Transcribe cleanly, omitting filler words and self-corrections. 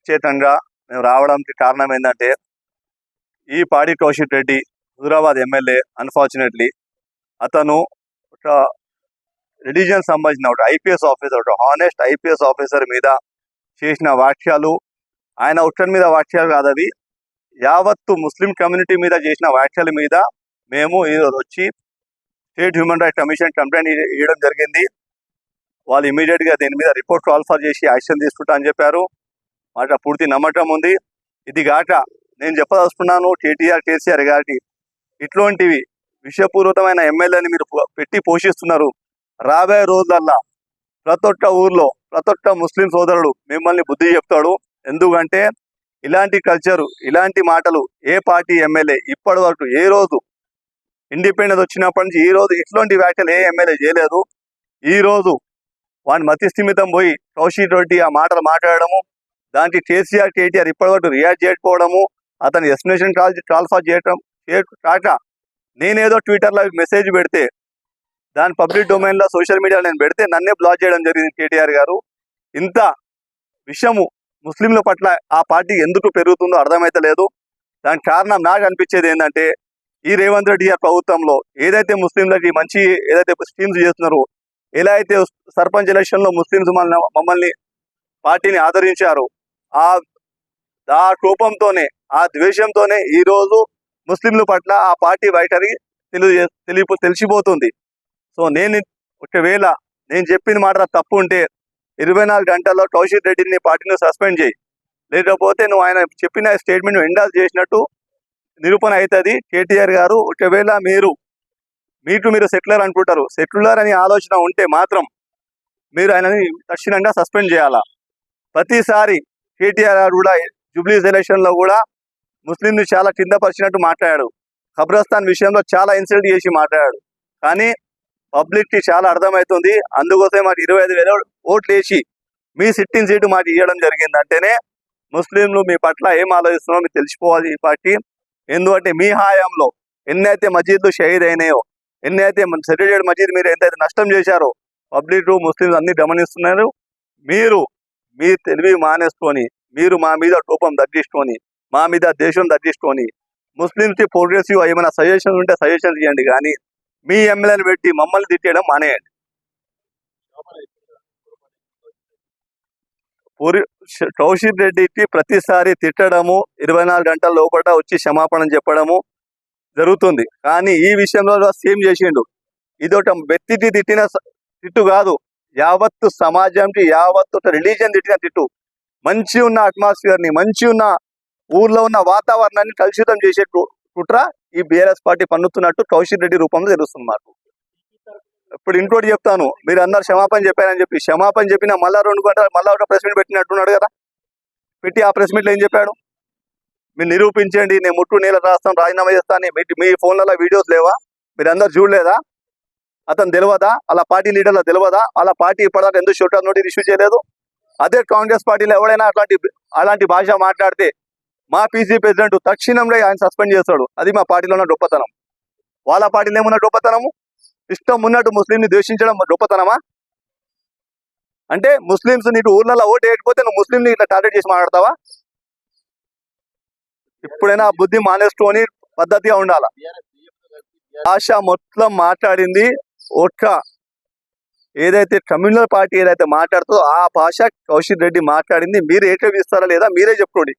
ప్రత్యేకంగా మేము రావడానికి కారణం ఏంటంటే ఈ పాడి కౌశిక్ రెడ్డి హుజురాబాద్ ఎమ్మెల్యే అన్ఫార్చునేట్లీ అతను ఒక రిలీజియన్ సంబంధించిన ఒక ఐపీఎస్ ఆఫీసర్, ఒక హానెస్ట్ ఐపీఎస్ ఆఫీసర్ మీద చేసిన వ్యాఖ్యలు, ఆయన ఒక్కరి మీద వ్యాఖ్యలు కాదు, అవి యావత్తు ముస్లిం కమ్యూనిటీ మీద చేసిన వ్యాఖ్యల మీద మేము ఈరోజు వచ్చి state human rights commission complaint ఇవ్వడం జరిగింది. వాళ్ళు ఇమీడియట్గా దీని మీద రిపోర్ట్ ట్రాన్స్ఫర్ చేసి యాక్షన్ తీసుకుంటా అని చెప్పారు. మాట పూర్తి నమ్మకం ఉంది. ఇది కాక నేను చెప్పదలుచుకున్నాను, కేసీఆర్ గారికి ఇట్లాంటివి విషపూర్వకమైన ఎమ్మెల్యేని మీరు పెట్టి పోషిస్తున్నారు. రాబోయే రోజులల్లా ప్రతి ఒక్క ఊర్లో ప్రతి ఒక్క ముస్లిం సోదరుడు మిమ్మల్ని బుద్ధి చెప్తాడు. ఎందుకంటే ఇలాంటి కల్చరు, ఇలాంటి మాటలు ఏ పార్టీ ఎమ్మెల్యే ఇప్పటి వరకు ఏ రోజు ఇండిపెండెన్స్ వచ్చినప్పటి నుంచి ఈ రోజు ఇట్లాంటి వ్యాఖ్యలు ఏ ఎమ్మెల్యే చేయలేదు. ఈ రోజు వాని మతి స్థిమితం పోయి కౌశిక్ రెడ్డి ఆ మాటలు మాట్లాడము, దానికి కేటీఆర్ ఇప్పటివరకు రియాక్ట్ చేయకపోవడము, అతని ఎక్స్ప్లెనేషన్ ట్రాన్స్ఫర్ చేయటం కాక నేనేదో ట్విట్టర్లో మెసేజ్ పెడితే దాని పబ్లిక్ డొమైన్లో సోషల్ మీడియాలో నేను పెడితే నన్నే బ్లాక్ చేయడం జరిగింది కేటీఆర్ గారు. ఇంత విషయము ముస్లింల పట్ల ఆ పార్టీ ఎందుకు పెరుగుతుందో అర్థమైతలేదు. దానికి కారణం నాకు అనిపించేది ఏంటంటే ఈ రేవంత్ రెడ్డి గారి ప్రభుత్వంలో ఏదైతే ముస్లింలకి మంచి ఏదైతే స్కీమ్స్ చేస్తున్నారో, ఎలా అయితే సర్పంచ్ ఎలక్షన్లో ముస్లింస్ మమ్మల్ని పార్టీని ఆదరించారు, ఆ కోపంతోనే ఆ ద్వేషంతోనే ఈరోజు ముస్లింల పట్ల ఆ పార్టీ వైఖరి తెలిసిపోతుంది. సో నేను ఒకవేళ నేను చెప్పిన మాట తప్పు ఉంటే 24 గంటల్లో కౌశిక్ రెడ్డిని పార్టీని సస్పెండ్ చేయి, లేకపోతే నువ్వు ఆయన చెప్పిన స్టేట్మెంట్ ఎండాస్ చేసినట్టు నిరూపణ అవుతుంది. కేటీఆర్ గారు ఒకవేళ మీరు సెటిలర్ అనుకుంటారు, సెటిలర్ అని ఆలోచన ఉంటే మాత్రం మీరు ఆయనని తక్షణంగా సస్పెండ్ చేయాలా. ప్రతిసారి కేటీఆర్ గారు కూడా జూబ్లీస్ ఎలక్షన్లో కూడా ముస్లింని చాలా కిందపరిచినట్టు మాట్లాడాడు, ఖబ్రస్థాన్ విషయంలో చాలా ఇన్సల్ట్ చేసి మాట్లాడాడు. కానీ పబ్లిక్కి చాలా అర్థమవుతుంది. అందుకోసం మాకు 25,000 ఓట్లు వేసి మీ సిట్టింగ్ సీటు మాకు ఇవ్వడం జరిగింది. అంటేనే ముస్లింలు మీ పట్ల ఏం ఆలోచిస్తున్నారో మీకు తెలిసిపోవాలి ఈ పార్టీ. ఎందుకంటే మీ హాయంలో ఎన్నైతే మసీదులు షహీద్ అయినాయో, ఎన్నైతే సెటిల్డ్ మసీద్ మీరు ఎంతైతే నష్టం చేశారో పబ్లిక్ ముస్లింలు అన్ని గమనిస్తున్నారు. మీరు మీ తెలివి మానేసుకొని, మీరు మా మీద కోపం తగ్గించుకొని, మా మీద దేశం తగ్గించుకొని, ముస్లింస్కి ప్రోగ్రెసివ్ ఏమైనా సజెషన్స్ ఉంటే సజెషన్స్ ఇవ్వండి, కానీ మీ ఎమ్మెల్యేని పెట్టి మమ్మల్ని తిట్టేయడం మానేయండి. కౌశిక్ రెడ్డికి ప్రతిసారి తిట్టడము, 24 గంటల లోపల వచ్చి క్షమాపణ చెప్పడము జరుగుతుంది. కానీ ఈ విషయంలో సేమ్ చేసిండు. ఇది ఒక వ్యక్తికి తిట్టిన తిట్టు కాదు, యావత్తు సమాజంకి, యావత్తు ఒక రిలీజియన్ తిట్టిన తిట్టు. మంచి ఉన్న అట్మాస్ఫియర్ని, మంచి ఉన్న ఊర్లో ఉన్న వాతావరణాన్ని కలుషితం చేసే కుట్ర ఈ బీఆర్ఎస్ పార్టీ పన్నుతున్నట్టు కౌశిక్ రెడ్డి రూపంలో తెలుస్తుంది మాకు. ఇప్పుడు ఇంకోటి చెప్తాను, మీరు అందరు క్షమాపణ చెప్పారని చెప్పి క్షమాపణ చెప్పినా మళ్ళా 2 గంటలు మళ్ళా ఒక ప్రెస్ మీట్ పెట్టినట్టున్నాడు కదా. పెట్టి ఆ ప్రెస్ మీట్లో ఏం చెప్పాడు? మీరు నిరూపించండి, నేను ముట్టు నేల రాస్తాను, రాజీనామా చేస్తాను. మీ ఫోన్లలో వీడియోస్ లేవా? మీరు అందరు చూడలేదా? అతను తెలియదా? అలా పార్టీ లీడర్లో తెలియదా? అలా పార్టీ ఇప్పటిదాకా ఎందుకు షోటర్ నోటీస్ ఇష్యూ చేయలేదు? అదే కాంగ్రెస్ పార్టీలో ఎవరైనా అలాంటి భాష మాట్లాడితే మా పీసీ ప్రెసిడెంట్ తక్షణంలో ఆయన సస్పెండ్ చేస్తాడు. అది మా పార్టీలో ఉన్న గొప్పతనం. వాళ్ళ పార్టీలో ఏమున్న గొప్పతనము? ఇష్టం ఉన్నట్టు ముస్లింని ద్వేషించడం గొప్పతనమా? అంటే ముస్లింస్ నీకు ఊర్లలో ఓటు వేయకపోతే నువ్వు ముస్లింని ఇట్లా టార్గెట్ చేసి మాట్లాడతావా? ఇప్పుడైనా బుద్ధి మానేసుకొని పద్ధతిగా ఉండాలా. భాష మొత్తం మాట్లాడింది ఒక్క ఏదైతే కమ్యూనల్ పార్టీ ఏదైతే మాట్లాడుతుందో ఆ భాష కౌశిక్ రెడ్డి మాట్లాడింది. మీరు ఏకీవిస్తారా లేదా మీరే చెప్పుకోండి.